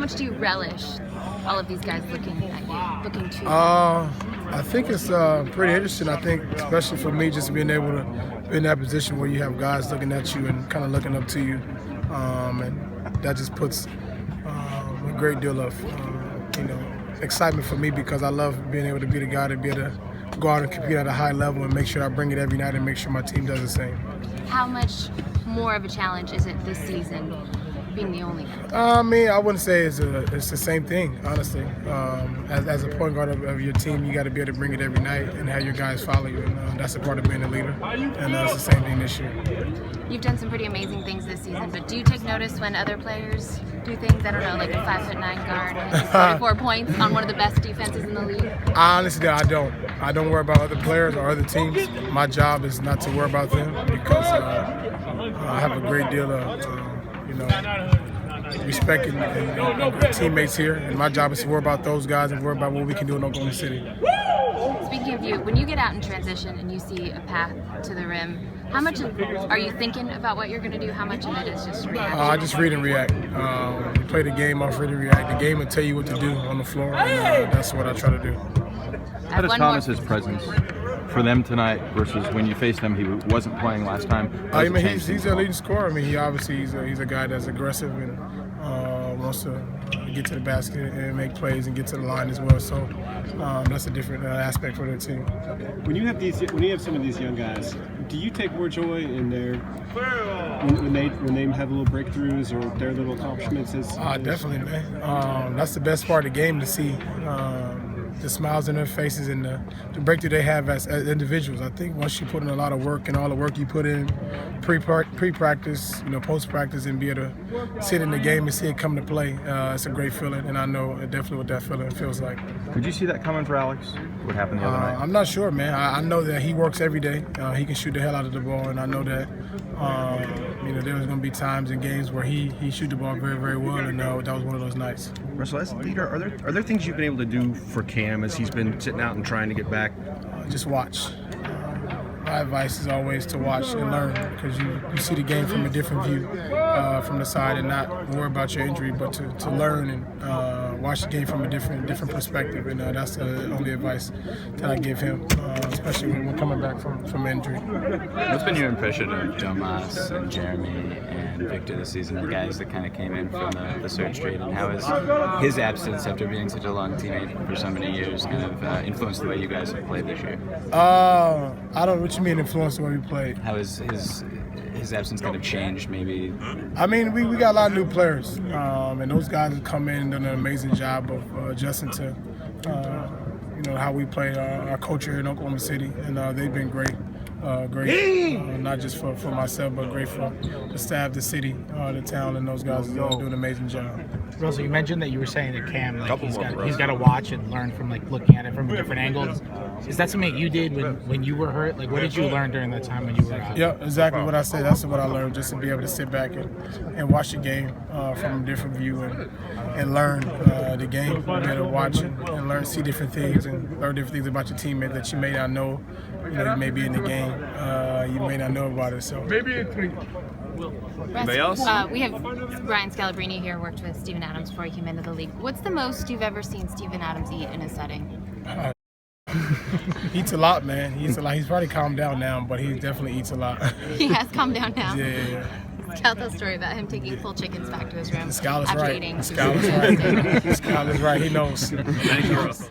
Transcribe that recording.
much do you relish all of these guys looking at you, looking to you? I think it's pretty interesting. I think, especially for me, just being able to be in that position where you have guys looking at you and kind of looking up to you, and that just puts a great deal of excitement for me, because I love being able to be the guy to be able to go out and compete at a high level and make sure I bring it every night and make sure my team does the same. How much more of a challenge is it this season, being the only guy? I wouldn't say it's the same thing, honestly. As a point guard of your team, you got to be able to bring it every night and have your guys follow you, and that's a part of being a leader. And it's the same thing this year. You've done some pretty amazing things this season, but do you take notice when other players do things? I don't know, like a 5'9" guard and 44 points on one of the best defenses in the league? Honestly, I don't. I don't worry about other players or other teams. My job is not to worry about them, because I have a great deal of respect and teammates here, and my job is to worry about those guys and worry about what we can do in Oklahoma City. Speaking of you, when you get out in transition and you see a path to the rim, how much are you thinking about what you're going to do? How much of it is just reaction? I just read and react. You play the game off read and react. The game will tell you what to do on the floor, and that's what I try to do. How does Thomas's presence for them tonight versus when you faced him, he wasn't playing last time? He's a leading scorer. He's a guy that's aggressive and wants to get to the basket and make plays and get to the line as well. So that's a different aspect for their team. When you have some of these young guys, do you take more joy in their when they have little breakthroughs or their little accomplishments? Definitely, man. That's the best part of the game, to see the smiles on their faces and the breakthrough they have as individuals. I think once you put in a lot of work, and all the work you put in pre-practice, post-practice, and be able to sit in the game and see it come to play, it's a great feeling, and I know definitely what that feeling feels like. Could you see that coming for Alex? What happened the other night? I'm not sure, man. I know that he works every day. He can shoot the hell out of the ball, and I know that there's going to be times in games where he shoot the ball very, very well, and that was one of those nights. Russell, as a leader, are there things you've been able to do for Cam as he's been sitting out and trying to get back? Just watch. My advice is always to watch and learn, because you see the game from a different view from the side, and not worry about your injury, but to learn and watch the game from a different perspective. And that's the only advice that I give him, especially when we're coming back from injury. What's been your impression of Domas and Jeremy and Victor this season, the guys that kind of came in from the search trade, and how has his absence after being such a long teammate for so many years kind of influenced the way you guys have played this year? I don't know what you mean influence the way we played. How has his absence kind of changed, maybe? We got a lot of new players, and those guys have come in and done an amazing job of adjusting to how we play our culture in Oklahoma City, and they've been great. Not just for myself, but great for the staff, the city, the town, and those guys are doing an amazing job. Russell, you mentioned that you were saying that Cam, he's got to watch and learn from looking at it from a different angle. Is that something that you did when you were hurt? What did you learn during that time when you were out? Yeah, exactly what I said. That's what I learned, just to be able to sit back and watch the game from a different view and learn the game. Be able to watch and learn, see different things, and learn different things about your teammate that you may not know. You may be in the game, you may not know about it. So Anybody else? We have Brian Scalabrine here, worked with Steven Adams before he came into the league. What's the most you've ever seen Steven Adams eat in a setting? He eats a lot, man. He eats a lot. He's probably calmed down now, but he definitely eats a lot. He has calmed down now. Yeah. Tell the story about him taking full chickens back to his room Scal is after right. eating. Scal is right. Scal is right. He knows. Thank you, Russell.